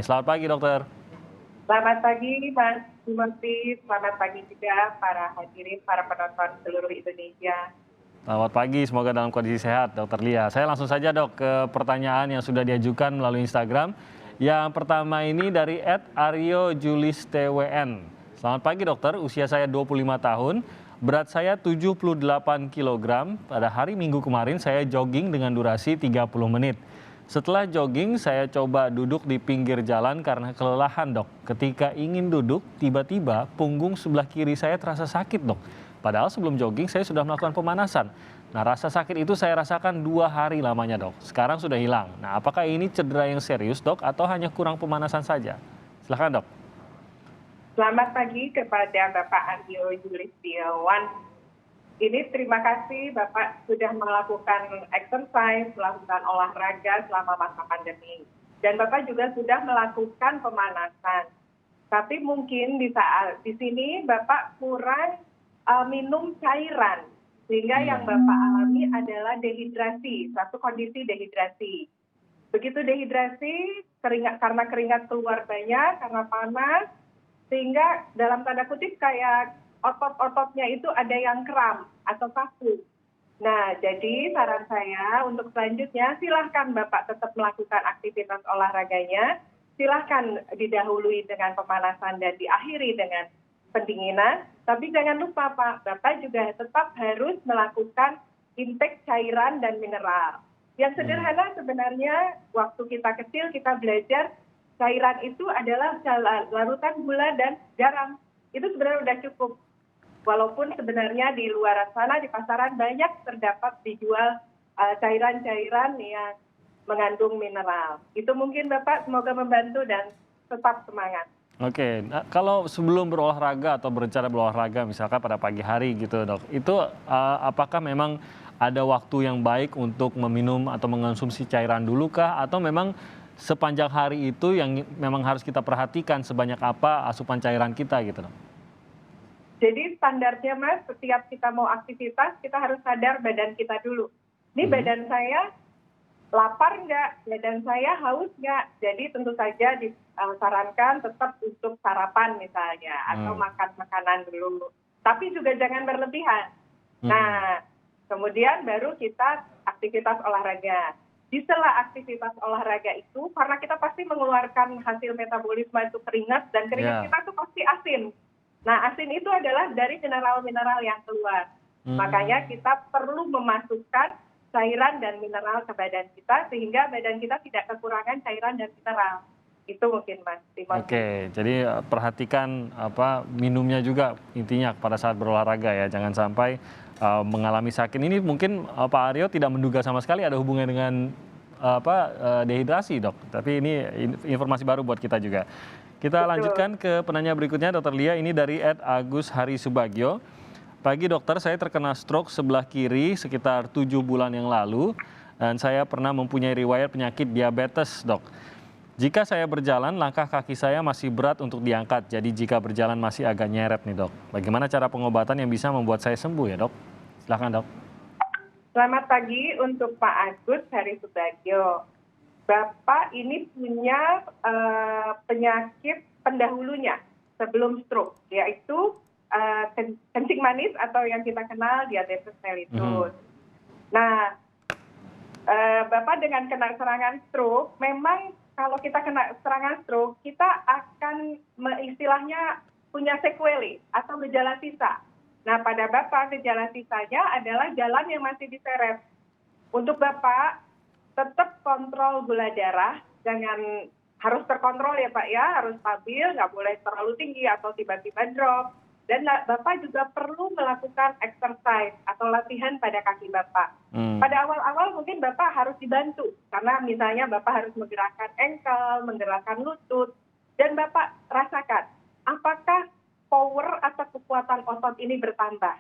Selamat pagi dokter. Selamat pagi Mas Timothy, selamat pagi juga para hadirin, para penonton seluruh Indonesia. Selamat pagi, semoga dalam kondisi sehat dokter Lia. Saya langsung saja dok ke pertanyaan yang sudah diajukan melalui Instagram. Yang pertama ini dari @aryo_julis_twn. Selamat pagi dokter, usia saya 25 tahun, berat saya 78 kg. Pada hari Minggu kemarin saya jogging dengan durasi 30 menit. Setelah jogging, saya coba duduk di pinggir jalan karena kelelahan dok. Ketika ingin duduk, tiba-tiba punggung sebelah kiri saya terasa sakit dok. Padahal sebelum jogging saya sudah melakukan pemanasan. Nah rasa sakit itu saya rasakan 2 hari lamanya dok. Sekarang sudah hilang. Nah apakah ini cedera yang serius dok atau hanya kurang pemanasan saja? Silahkan dok. Selamat pagi kepada Bapak Aryo Julistiawan. Ini terima kasih Bapak sudah melakukan exercise, melakukan olahraga selama masa pandemi. Dan Bapak juga sudah melakukan pemanasan. Tapi mungkin di sini Bapak kurang minum cairan, sehingga yang Bapak alami adalah dehidrasi, suatu kondisi dehidrasi. Begitu dehidrasi, karena keringat keluar banyak, karena panas, sehingga dalam tanda kutip kayak otot-ototnya itu ada yang kram atau kaku. Nah, jadi saran saya untuk selanjutnya silahkan Bapak tetap melakukan aktivitas olahraganya, silahkan didahului dengan pemanasan dan diakhiri dengan pendinginan, tapi jangan lupa Pak, Bapak juga tetap harus melakukan intake cairan dan mineral. Yang sederhana sebenarnya waktu kita kecil kita belajar cairan itu adalah larutan gula dan garam. Itu sebenarnya udah cukup. Walaupun sebenarnya di luar sana di pasaran banyak terdapat dijual cairan-cairan yang mengandung mineral. Itu mungkin Bapak semoga membantu dan tetap semangat. Oke, nah, kalau sebelum berolahraga atau berencana berolahraga misalkan pada pagi hari gitu dok, itu apakah memang ada waktu yang baik untuk meminum atau mengonsumsi cairan dulu kah? Atau memang sepanjang hari itu yang memang harus kita perhatikan sebanyak apa asupan cairan kita gitu dok? Jadi standarnya Mas, setiap kita mau aktivitas kita harus sadar badan kita dulu. Ini badan saya lapar nggak, badan saya haus nggak. Jadi tentu saja disarankan tetap untuk sarapan misalnya, atau makan makanan dulu. Tapi juga jangan berlebihan. Nah, kemudian baru kita aktivitas olahraga. Di sela aktivitas olahraga itu, karena kita pasti mengeluarkan hasil metabolisme itu keringat, dan keringat kita tuh pasti asin. Nah, asin itu adalah dari mineral-mineral yang keluar. Makanya kita perlu memasukkan cairan dan mineral ke badan kita sehingga badan kita tidak kekurangan cairan dan mineral. Itu mungkin Mas Timothy. Oke, jadi perhatikan minumnya juga intinya pada saat berolahraga ya, jangan sampai mengalami sakit. Ini mungkin Pak Aryo tidak menduga sama sekali ada hubungan dengan dehidrasi dok, tapi ini informasi baru buat kita juga. Kita lanjutkan ke penanya berikutnya dokter Lia, ini dari @agus_hari_subagio. Pagi dokter, saya terkena stroke sebelah kiri sekitar 7 bulan yang lalu dan saya pernah mempunyai riwayat penyakit diabetes dok. Jika saya berjalan, langkah kaki saya masih berat untuk diangkat, jadi jika berjalan masih agak nyeret nih dok. Bagaimana cara pengobatan yang bisa membuat saya sembuh ya dok? Silakan dok. Selamat pagi untuk Pak Agus Hari Subagio. Bapak ini punya penyakit pendahulunya sebelum stroke, yaitu kencing manis atau yang kita kenal diabetes mellitus. Nah, Bapak dengan kena serangan stroke, memang kalau kita kena serangan stroke, kita akan istilahnya punya sequelae atau gejala sisa. Nah, pada Bapak gejala sisanya adalah jalan yang masih diseret. Untuk Bapak, tetap kontrol gula darah, jangan harus terkontrol ya Pak ya, harus stabil, nggak boleh terlalu tinggi atau tiba-tiba drop. Dan Bapak juga perlu melakukan exercise atau latihan pada kaki Bapak. Pada awal-awal mungkin Bapak harus dibantu, karena misalnya Bapak harus menggerakkan ankle, menggerakkan lutut, dan Bapak rasakan apakah power atau kekuatan otot ini bertambah.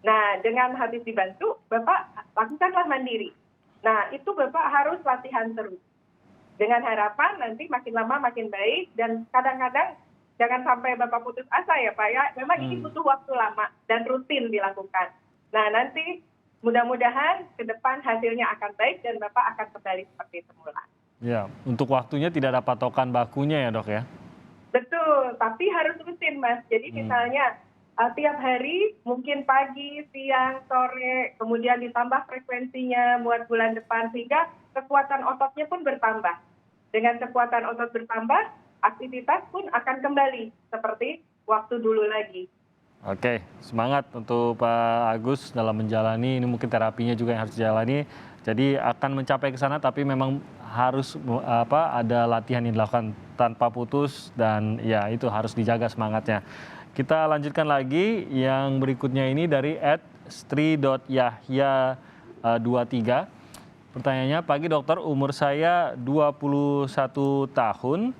Nah, dengan habis dibantu, Bapak lakukanlah mandiri. Nah, itu Bapak harus latihan terus. Dengan harapan nanti makin lama makin baik, dan kadang-kadang jangan sampai Bapak putus asa ya Pak ya. Memang ini butuh waktu lama dan rutin dilakukan. Nah, nanti mudah-mudahan ke depan hasilnya akan baik dan Bapak akan kembali seperti semula. Ya, untuk waktunya tidak ada patokan bakunya ya dok ya? Betul, tapi harus rutin, Mas. Jadi misalnya tiap hari mungkin pagi, siang, sore, kemudian ditambah frekuensinya buat bulan depan sehingga kekuatan ototnya pun bertambah. Dengan kekuatan otot bertambah, aktivitas pun akan kembali seperti waktu dulu lagi. Oke, semangat untuk Pak Agus dalam menjalani ini mungkin terapinya juga yang harus dijalani. Jadi akan mencapai ke sana tapi memang harus ada latihan yang dilakukan tanpa putus dan ya itu harus dijaga semangatnya. Kita lanjutkan lagi yang berikutnya ini dari @stri.yahya23. Pertanyaannya, pagi dokter, umur saya 21 tahun.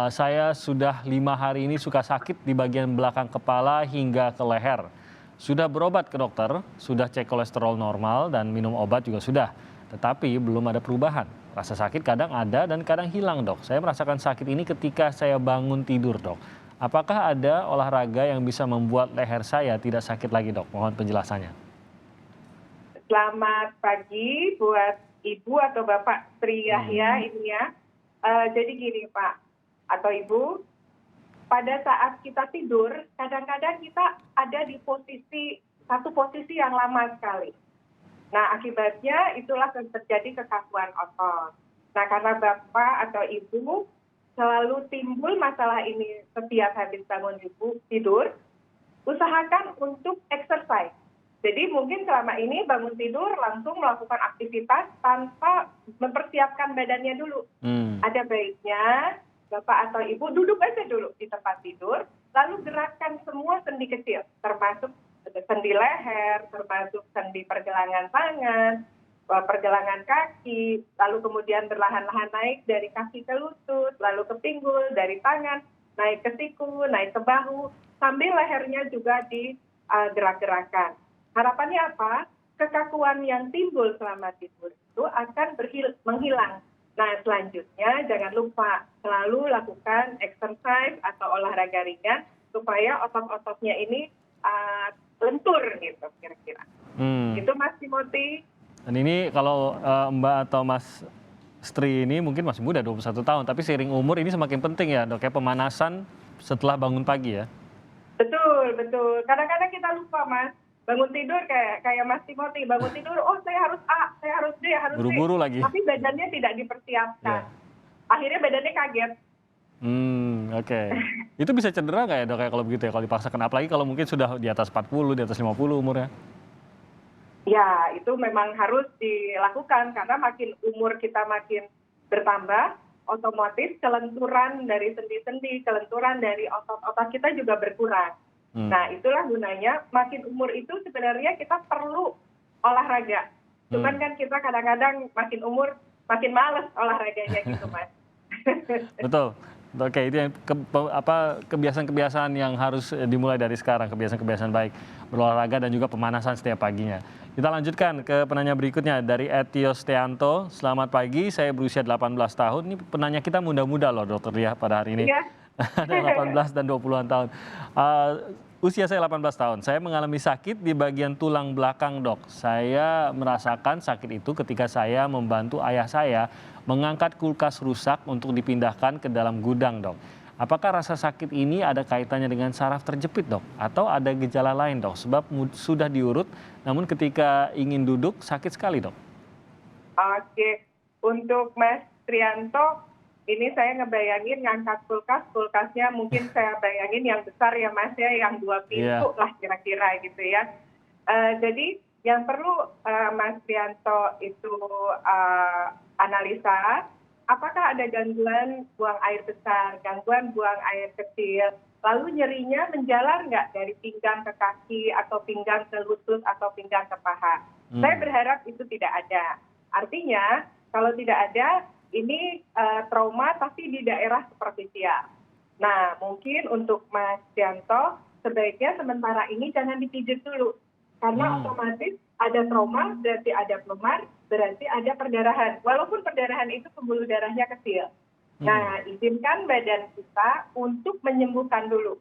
Saya sudah 5 hari ini suka sakit di bagian belakang kepala hingga ke leher. Sudah berobat ke dokter, sudah cek kolesterol normal dan minum obat juga sudah. Tetapi belum ada perubahan. Rasa sakit kadang ada dan kadang hilang dok. Saya merasakan sakit ini ketika saya bangun tidur dok. Apakah ada olahraga yang bisa membuat leher saya tidak sakit lagi dok? Mohon penjelasannya. Selamat pagi buat Ibu atau Bapak Sri Yahya ini ya. Jadi gini Pak atau Ibu, pada saat kita tidur, kadang-kadang kita ada di satu posisi yang lama sekali. Nah, akibatnya itulah terjadi kekakuan otot. Nah, karena Bapak atau Ibu selalu timbul masalah ini setiap habis bangun tidur, usahakan untuk exercise. Jadi mungkin selama ini bangun tidur langsung melakukan aktivitas tanpa mempersiapkan badannya dulu. Ada baiknya Bapak atau Ibu duduk aja dulu di tempat tidur, lalu gerakkan semua sendi kecil, termasuk sendi leher, termasuk sendi pergelangan tangan, pergelangan kaki, lalu kemudian berlahan-lahan naik dari kaki ke lutut, lalu ke pinggul, dari tangan, naik ke siku, naik ke bahu, sambil lehernya juga digerak-gerakan. Harapannya apa? Kekakuan yang timbul selama tidur itu akan menghilang. Nah, selanjutnya jangan lupa selalu lakukan exercise atau olahraga ringan supaya otot-ototnya ini lentur gitu kira-kira. Itu Mas Timothy. Dan ini kalau Mbak atau Mas Stri ini mungkin masih muda 21 tahun, tapi seiring umur ini semakin penting ya dok ya, pemanasan setelah bangun pagi ya? Betul, betul. Kadang-kadang kita lupa Mas. Bangun tidur kayak Mas Timothy, bangun tidur, oh saya harus A, saya harus D, harus C. Buru-buru lagi. Tapi badannya tidak dipersiapkan. Akhirnya badannya kaget. Oke. Itu bisa cedera nggak ya dok ya kalau begitu ya, kalau dipaksakan? Apalagi kalau mungkin sudah di atas 40, di atas 50 umurnya? Ya, itu memang harus dilakukan karena makin umur kita makin bertambah, otomatis kelenturan dari sendi-sendi, kelenturan dari otot-otot kita juga berkurang. Nah, itulah gunanya makin umur itu sebenarnya kita perlu olahraga. Cuman kan kita kadang-kadang makin umur makin males olahraganya gitu, Mas. Betul. Oke, itu yang kebiasaan-kebiasaan yang harus dimulai dari sekarang, kebiasaan-kebiasaan baik, berolahraga dan juga pemanasan setiap paginya. Kita lanjutkan ke penanya berikutnya dari Etios Teanto. Selamat pagi, saya berusia 18 tahun. Ini penanya kita muda-muda loh dokter ya pada hari ini. Iya. Ada 18 dan 20-an tahun. Usia saya 18 tahun. Saya mengalami sakit di bagian tulang belakang, dok. Saya merasakan sakit itu ketika saya membantu ayah saya mengangkat kulkas rusak untuk dipindahkan ke dalam gudang, dok. Apakah rasa sakit ini ada kaitannya dengan saraf terjepit, dok? Atau ada gejala lain, dok? Sebab sudah diurut, namun ketika ingin duduk sakit sekali, dok. Oke, untuk Mas Trianto, ini saya ngebayangin ngangkat kulkasnya mungkin saya bayangin yang besar ya Mas ya, yang 2 pintu lah kira-kira gitu ya. Jadi yang perlu Mas Trianto itu analisa, apakah ada gangguan buang air besar, gangguan buang air kecil, lalu nyerinya menjalar nggak dari pinggang ke kaki atau pinggang ke lutut atau pinggang ke paha. Saya berharap itu tidak ada. Artinya kalau tidak ada, ini trauma tapi di daerah superficial. Nah, mungkin untuk Mas Yanto, sebaiknya sementara ini jangan dipijit dulu. Karena otomatis ada trauma, berarti ada pelumar, berarti ada perdarahan. Walaupun perdarahan itu pembuluh darahnya kecil. Nah, izinkan badan kita untuk menyembuhkan dulu.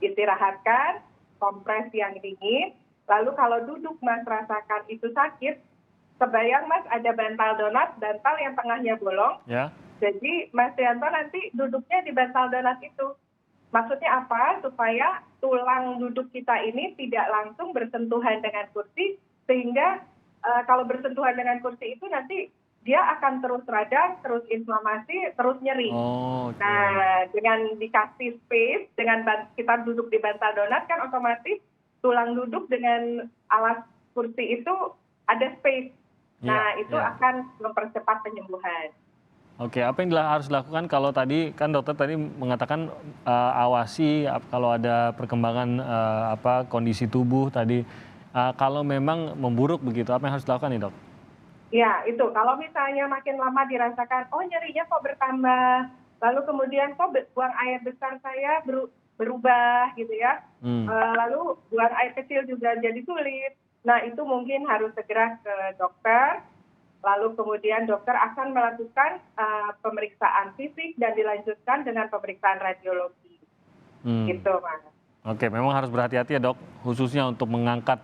Istirahatkan, kompres yang dingin, lalu kalau duduk Mas rasakan itu sakit, kebayang Mas ada bantal donat, bantal yang tengahnya bolong. Ya. Jadi Mas Yanto nanti duduknya di bantal donat itu. Maksudnya apa? Supaya tulang duduk kita ini tidak langsung bersentuhan dengan kursi, sehingga kalau bersentuhan dengan kursi itu nanti dia akan terus radang, terus inflamasi, terus nyeri. Oh, oke. Nah, dengan dikasih space, dengan kita duduk di bantal donat kan otomatis tulang duduk dengan alas kursi itu ada space. Nah, itu akan mempercepat penyembuhan. Oke, apa yang harus dilakukan kalau tadi kan dokter tadi mengatakan awasi kalau ada perkembangan kondisi tubuh tadi kalau memang memburuk begitu, apa yang harus dilakukan nih dok? Ya, itu. Kalau misalnya makin lama dirasakan, oh nyerinya kok bertambah, lalu kemudian kok buang air besar saya berubah gitu ya, lalu buang air kecil juga jadi sulit. Nah, itu mungkin harus segera ke dokter, lalu kemudian dokter akan melakukan pemeriksaan fisik dan dilanjutkan dengan pemeriksaan radiologi. Gitu, Mas. Oke, memang harus berhati-hati ya dok, khususnya untuk mengangkat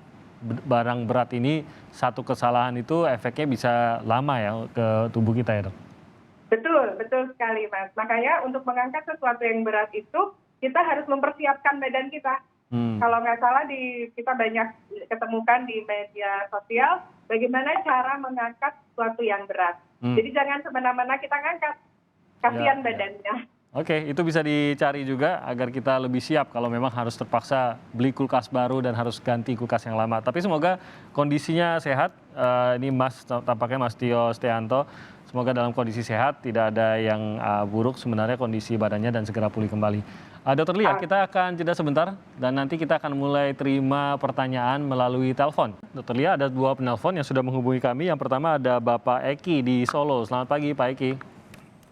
barang berat ini, satu kesalahan itu efeknya bisa lama ya ke tubuh kita ya dok? Betul, betul sekali Mas. Makanya untuk mengangkat sesuatu yang berat itu, kita harus mempersiapkan badan kita. Kalau nggak salah kita banyak ketemukan di media sosial, bagaimana cara mengangkat sesuatu yang berat. Jadi jangan semena-mena kita ngangkat, kasihan badannya. Oke, itu bisa dicari juga agar kita lebih siap kalau memang harus terpaksa beli kulkas baru dan harus ganti kulkas yang lama. Tapi semoga kondisinya sehat. Ini tampaknya Mas Tio Steanto, semoga dalam kondisi sehat, tidak ada yang buruk sebenarnya kondisi badannya dan segera pulih kembali. Dr. Lia, kita akan jeda sebentar dan nanti kita akan mulai terima pertanyaan melalui telepon. Dr. Lia, ada 2 penelpon yang sudah menghubungi kami. Yang pertama ada Bapak Eki di Solo. Selamat pagi Pak Eki.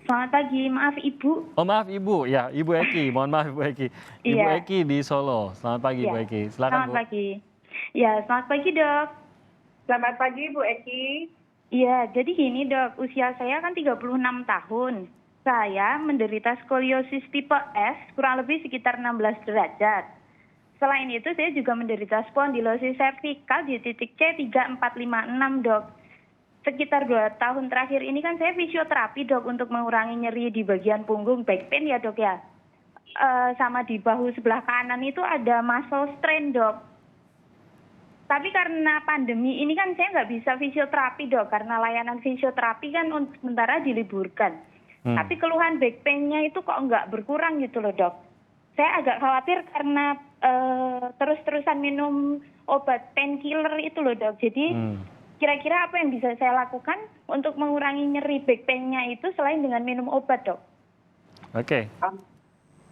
Selamat pagi, maaf Ibu. Oh maaf Ibu, ya Ibu Eki, mohon maaf Ibu Eki. Ibu Eki di Solo, selamat pagi Ibu Eki, silakan Bu. Selamat pagi. Ya, selamat pagi dok. Selamat pagi Bu Eki. Iya, jadi gini dok, usia saya kan 36 tahun. Saya menderita skoliosis tipe S, kurang lebih sekitar 16 derajat. Selain itu saya juga menderita spondylosis cervical di titik C 3456 dok. Sekitar 2 tahun terakhir ini kan saya fisioterapi dok untuk mengurangi nyeri di bagian punggung, back pain ya dok ya. Sama di bahu sebelah kanan itu ada muscle strain dok. Tapi karena pandemi ini kan saya nggak bisa fisioterapi dok, karena layanan fisioterapi kan untuk sementara diliburkan. Tapi keluhan back pain-nya itu kok nggak berkurang gitu loh dok. Saya agak khawatir karena terus-terusan minum obat painkiller itu loh dok. Jadi kira-kira apa yang bisa saya lakukan untuk mengurangi nyeri back pain-nya itu selain dengan minum obat, dok? Oke.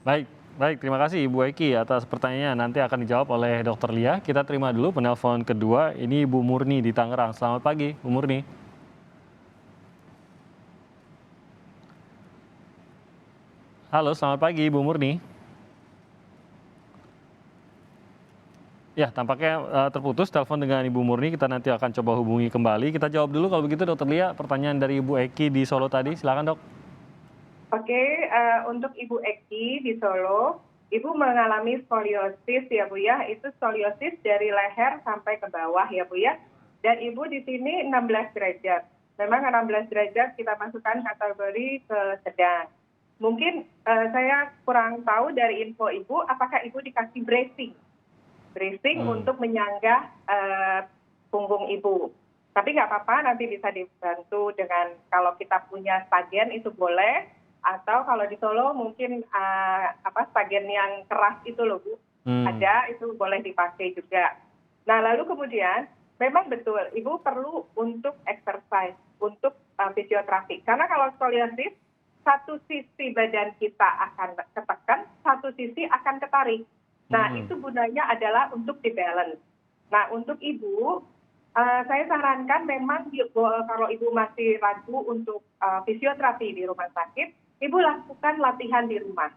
Baik, terima kasih Ibu Eki atas pertanyaannya. Nanti akan dijawab oleh Dr. Lia. Kita terima dulu penelpon kedua. Ini Ibu Murni di Tangerang. Selamat pagi, Bu Murni. Halo, selamat pagi Ibu Murni. Ya, tampaknya terputus telepon dengan Ibu Murni. Kita nanti akan coba hubungi kembali. Kita jawab dulu kalau begitu Dr. Lia, pertanyaan dari Ibu Eki di Solo tadi. Silakan dok. Oke, untuk Ibu Eki di Solo, Ibu mengalami skoliosis ya Bu ya. Itu skoliosis dari leher sampai ke bawah ya Bu ya. Dan Ibu di sini 16 derajat. Memang 16 derajat kita masukkan kategori ke sedang. Mungkin saya kurang tahu dari info Ibu, apakah Ibu dikasih bracing untuk menyanggah punggung Ibu. Tapi nggak apa-apa, nanti bisa dibantu dengan kalau kita punya stagen itu boleh, atau kalau di Solo mungkin stagen yang keras itu loh Bu, ada, itu boleh dipakai juga. Nah lalu kemudian memang betul Ibu perlu untuk exercise, untuk fisioterapi. Karena kalau skoliosis, satu sisi badan kita akan ketekan, satu sisi akan ketarik. Nah, itu gunanya adalah untuk di-balance. Nah, untuk Ibu, saya sarankan memang kalau Ibu masih ragu untuk fisioterapi di rumah sakit, Ibu lakukan latihan di rumah.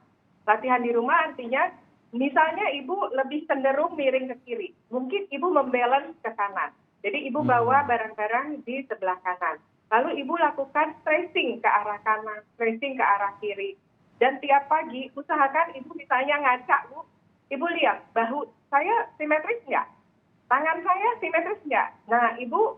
Latihan di rumah artinya, misalnya Ibu lebih cenderung miring ke kiri. Mungkin Ibu membalance ke kanan. Jadi Ibu bawa barang-barang di sebelah kanan. Lalu Ibu lakukan stretching ke arah kanan, stretching ke arah kiri. Dan tiap pagi, usahakan Ibu misalnya ngaca, Bu. Ibu lihat, bahu saya simetris nggak? Tangan saya simetris nggak? Nah, Ibu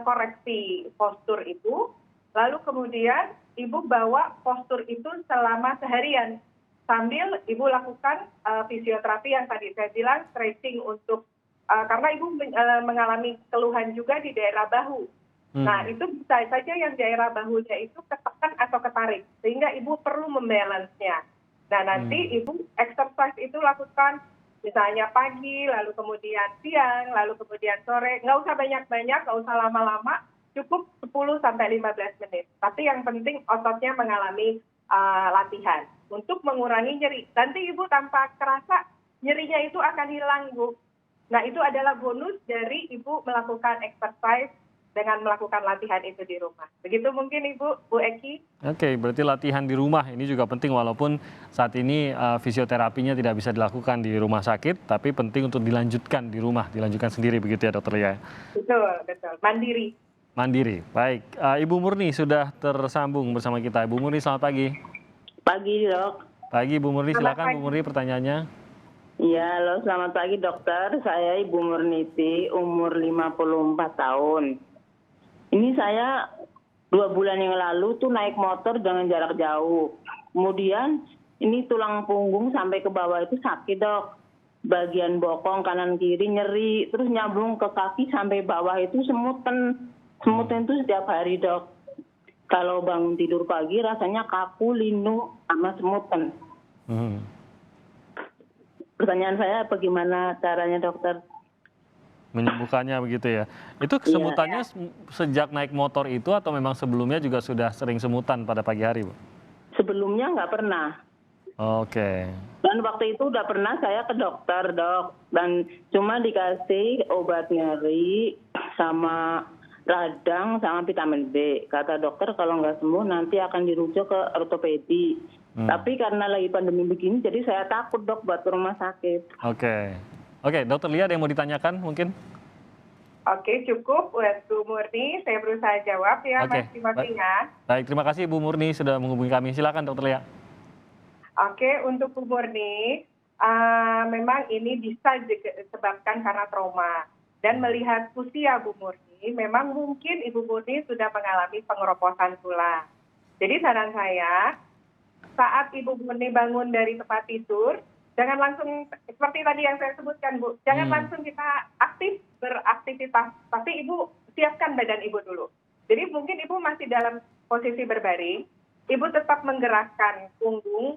koreksi postur Ibu, lalu kemudian Ibu bawa postur itu selama seharian. Sambil Ibu lakukan fisioterapi yang tadi saya bilang, stretching untuk, karena Ibu mengalami keluhan juga di daerah bahu. Nah, itu bisa saja yang daerah bahunya itu ketekan atau ketarik, sehingga Ibu perlu membalance-nya. Nah, nanti Ibu exercise itu lakukan misalnya pagi, lalu kemudian siang, lalu kemudian sore. Nggak usah banyak-banyak, nggak usah lama-lama, cukup 10-15 menit. Tapi yang penting ototnya mengalami latihan untuk mengurangi nyeri. Nanti Ibu tanpa kerasa nyerinya itu akan hilang, Bu. Nah, itu adalah bonus dari Ibu melakukan exercise dengan melakukan latihan itu di rumah. Begitu mungkin Ibu, Bu Eki. Oke, berarti latihan di rumah ini juga penting walaupun saat ini fisioterapinya tidak bisa dilakukan di rumah sakit, tapi penting untuk dilanjutkan di rumah, dilanjutkan sendiri begitu ya Dokter Lia? Betul, betul. Mandiri. Mandiri, baik. Ibu Murni sudah tersambung bersama kita. Ibu Murni, selamat pagi. Pagi, Dok. Pagi Ibu Murni, Selamat silakan pagi. Bu Murni pertanyaannya. Iya, halo, selamat pagi, Dokter. Saya Ibu Murniti, umur 54 tahun. Ini saya 2 bulan yang lalu tuh naik motor dengan jarak jauh. Kemudian ini tulang punggung sampai ke bawah itu sakit, Dok. Bagian bokong kanan kiri nyeri, terus nyambung ke kaki sampai bawah itu semutan. Semutan itu setiap hari, Dok. Kalau bangun tidur pagi rasanya kaku, linu, sama semutan. Pertanyaan saya bagaimana caranya, Dokter? Menyembuhkannya begitu ya. Itu kesemutannya sejak naik motor itu atau memang sebelumnya juga sudah sering semutan pada pagi hari, Bu? Sebelumnya nggak pernah. Oke. Dan waktu itu udah pernah saya ke dokter, Dok. Dan cuma dikasih obat nyeri sama radang sama vitamin B. Kata dokter kalau nggak sembuh nanti akan dirujuk ke ortopedi. Tapi karena lagi pandemi begini jadi saya takut, Dok, buat ke rumah sakit. Oke, Dokter Lia ada yang mau ditanyakan mungkin? Oke, cukup buat Bu Murni. Saya berusaha jawab ya, Oke, Mas Timothy-nya. Baik, terima kasih Bu Murni sudah menghubungi kami. Silakan Dokter Lia. Oke, untuk Bu Murni, memang ini bisa disebabkan karena trauma. Dan melihat usia Bu Murni, memang mungkin Ibu Murni sudah mengalami pengeroposan tulang. Jadi saran saya, saat Ibu Murni bangun dari tempat tidur, jangan langsung, seperti tadi yang saya sebutkan, Bu, jangan langsung kita beraktivitas, tapi Ibu siapkan badan Ibu dulu. Jadi mungkin Ibu masih dalam posisi berbaring, Ibu tetap menggerakkan punggung,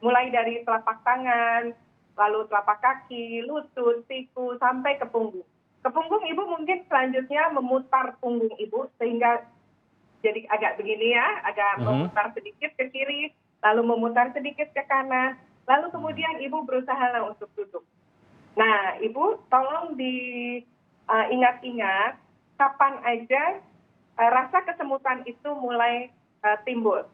mulai dari telapak tangan, lalu telapak kaki, lutut, siku, sampai ke punggung. Ke punggung Ibu mungkin selanjutnya memutar punggung Ibu, sehingga jadi agak begini ya, agak memutar sedikit ke kiri, lalu memutar sedikit ke kanan, lalu kemudian Ibu berusaha untuk duduk. Nah, Ibu tolong diingat-ingat kapan aja rasa kesemutan itu mulai timbul.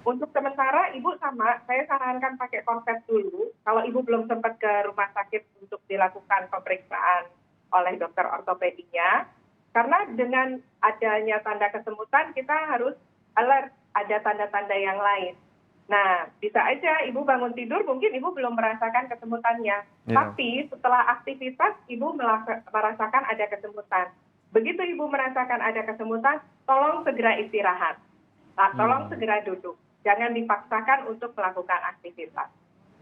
Untuk sementara Ibu saya sarankan pakai korset dulu. Kalau Ibu belum sempat ke rumah sakit untuk dilakukan pemeriksaan oleh dokter ortopedinya, karena dengan adanya tanda kesemutan kita harus alert, ada tanda-tanda yang lain. Nah, bisa aja Ibu bangun tidur mungkin Ibu belum merasakan kesemutannya. Tapi setelah aktivitas Ibu merasakan ada kesemutan. Begitu Ibu merasakan ada kesemutan, tolong segera istirahat. Tolong segera duduk. Jangan dipaksakan untuk melakukan aktivitas.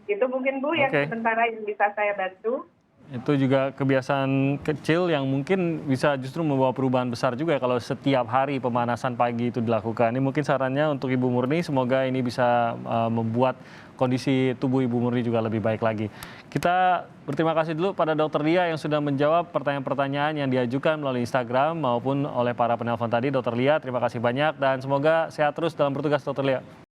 Itu mungkin Bu yang sementara yang bisa saya bantu. Itu juga kebiasaan kecil yang mungkin bisa justru membawa perubahan besar juga kalau setiap hari pemanasan pagi itu dilakukan. Ini mungkin sarannya untuk Ibu Murni, semoga ini bisa membuat kondisi tubuh Ibu Murni juga lebih baik lagi. Kita berterima kasih dulu pada Dokter Lia yang sudah menjawab pertanyaan-pertanyaan yang diajukan melalui Instagram maupun oleh para penelpon tadi. Dokter Lia, terima kasih banyak dan semoga sehat terus dalam bertugas Dokter Lia.